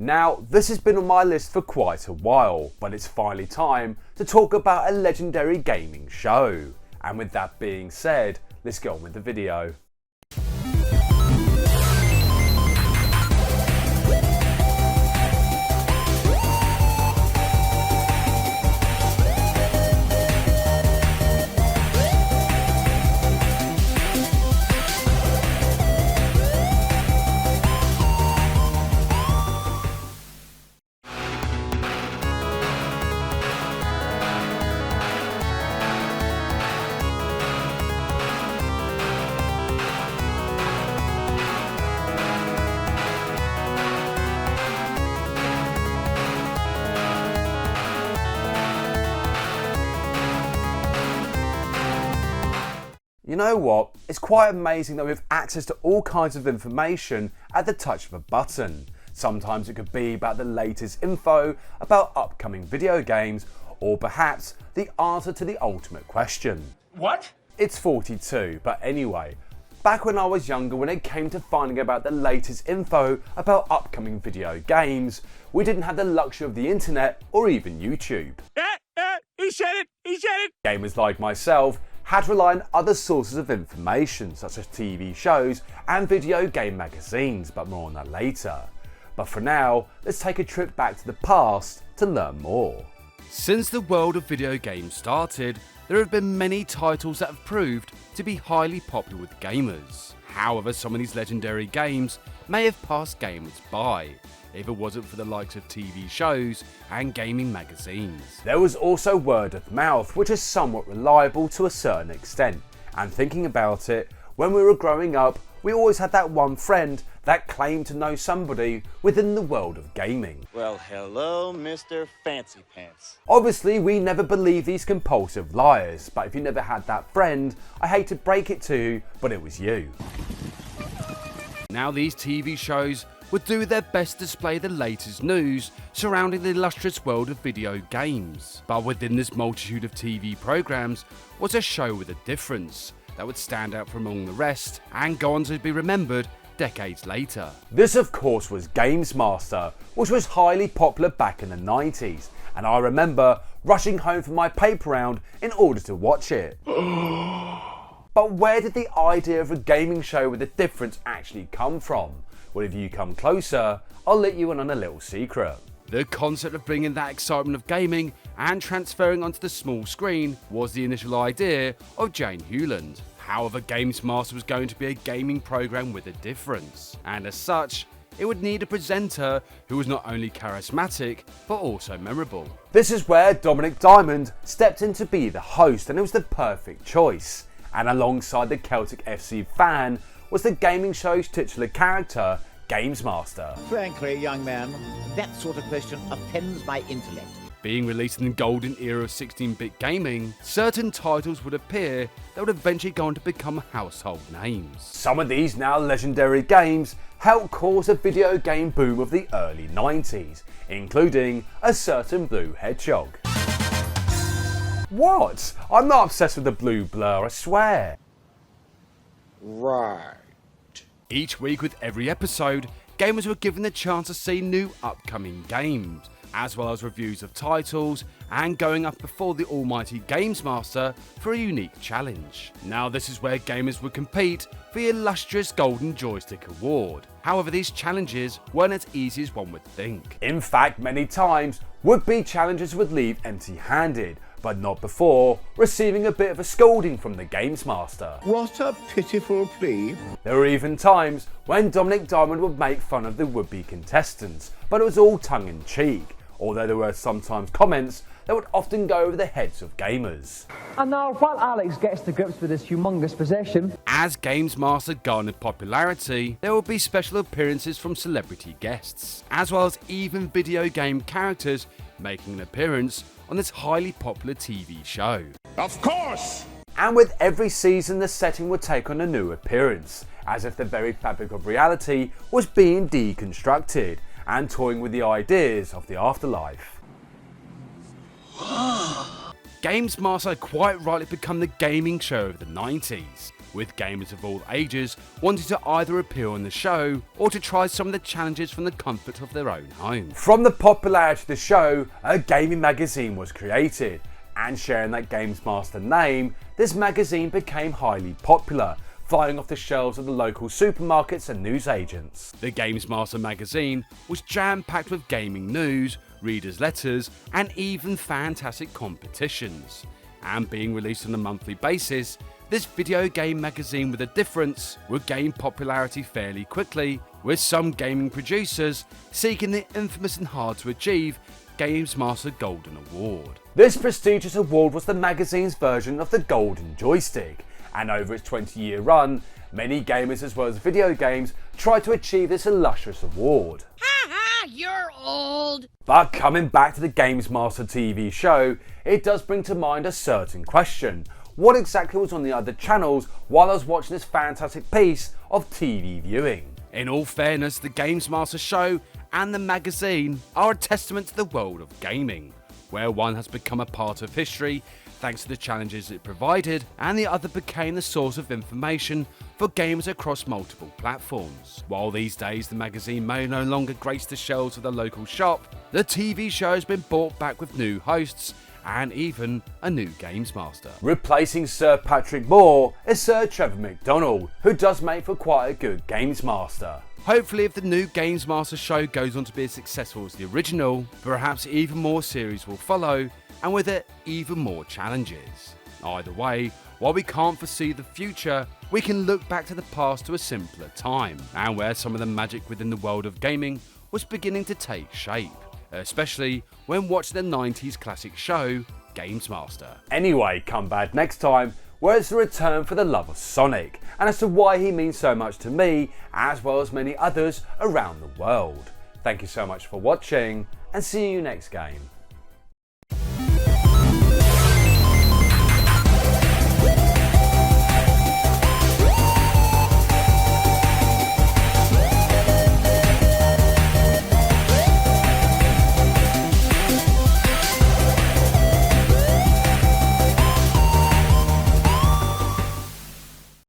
Now, this has been on my list for quite a while, but it's finally time to talk about a legendary gaming show. And with that being said, let's get on with the video. You know what? It's quite amazing that we have access to all kinds of information at the touch of a button. Sometimes it could be about the latest info about upcoming video games, or perhaps the answer to the ultimate question. What? It's 42, but anyway, back when I was younger, when it came to finding about the latest info about upcoming video games, we didn't have the luxury of the internet or even YouTube. He said it! He said it! Gamers like myself had to rely on other sources of information such as TV shows and video game magazines, but more on that later. But for now, let's take a trip back to the past to learn more. Since the world of video games started, there have been many titles that have proved to be highly popular with gamers. However, some of these legendary games may have passed gamers by if it wasn't for the likes of TV shows and gaming magazines. There was also word of mouth, which is somewhat reliable to a certain extent. And thinking about it, when we were growing up, we always had that one friend that claimed to know somebody within the world of gaming. Well, hello, Mr. Fancy Pants. Obviously, we never believe these compulsive liars, but if you never had that friend, I hate to break it to you, but it was you. Now, these TV shows would do their best to display the latest news surrounding the illustrious world of video games. But within this multitude of TV programs was a show with a difference that would stand out from among the rest and go on to be remembered decades later. This of course was GamesMaster, which was highly popular back in the 90s, and I remember rushing home from my paper round in order to watch it. But where did the idea of a gaming show with a difference actually come from? Well, if you come closer, I'll let you in on a little secret. The concept of bringing that excitement of gaming and transferring onto the small screen was the initial idea of Jane Hewland. However, GamesMaster was going to be a gaming program with a difference, and as such, it would need a presenter who was not only charismatic, but also memorable. This is where Dominic Diamond stepped in to be the host, and it was the perfect choice. And alongside the Celtic FC fan was the gaming show's titular character, GamesMaster. Frankly, young man, that sort of question offends my intellect. Being released in the golden era of 16-bit gaming, certain titles would appear that would eventually go on to become household names. Some of these now legendary games helped cause a video game boom of the early 90s, including a certain Blue Hedgehog. What? I'm not obsessed with the blue blur, I swear. Right. Each week with every episode, gamers were given the chance to see new upcoming games, as well as reviews of titles and going up before the almighty GamesMaster for a unique challenge. Now this is where gamers would compete for the illustrious Golden Joystick Award. However, these challenges weren't as easy as one would think. In fact, many times, would-be challengers would leave empty-handed, but not before receiving a bit of a scolding from the GamesMaster. What a pitiful plea. There were even times when Dominic Diamond would make fun of the would-be contestants, but it was all tongue-in-cheek, although there were sometimes comments that would often go over the heads of gamers. And now, while Alex gets to grips with this humongous possession, as GamesMaster garnered popularity, there would be special appearances from celebrity guests, as well as even video game characters making an appearance on this highly popular TV show. Of course! And with every season, the setting would take on a new appearance, as if the very fabric of reality was being deconstructed and toying with the ideas of the afterlife. GamesMaster had quite rightly become the gaming show of the 90s, with gamers of all ages wanting to either appear on the show or to try some of the challenges from the comfort of their own home. From the popularity of the show, a gaming magazine was created, and sharing that GamesMaster name, this magazine became highly popular, flying off the shelves of the local supermarkets and newsagents. The GamesMaster magazine was jam-packed with gaming news, readers' letters, and even fantastic competitions. And being released on a monthly basis, this video game magazine with a difference would gain popularity fairly quickly, with some gaming producers seeking the infamous and hard to achieve GamesMaster Golden Award. This prestigious award was the magazine's version of the Golden Joystick, and over its 20-year run, many gamers as well as video games tried to achieve this illustrious award. Ha ha, you're old! But coming back to the GamesMaster TV show, it does bring to mind a certain question. What exactly was on the other channels while I was watching this fantastic piece of TV viewing? In all fairness, the GamesMaster show and the magazine are a testament to the world of gaming, where one has become a part of history thanks to the challenges it provided, and the other became the source of information for gamers across multiple platforms. While these days the magazine may no longer grace the shelves of the local shop, the TV show has been brought back with new hosts and even a new GamesMaster. Replacing Sir Patrick Moore is Sir Trevor McDonald, who does make for quite a good GamesMaster. Hopefully, if the new GamesMaster show goes on to be as successful as the original, perhaps even more series will follow, and with it, even more challenges. Either way, while we can't foresee the future, we can look back to the past to a simpler time, and where some of the magic within the world of gaming was beginning to take shape, especially when watching the 90s classic show, GamesMaster. Anyway, come back next time, where it's the return for the love of Sonic, and as to why he means so much to me, as well as many others around the world. Thank you so much for watching, and see you next game.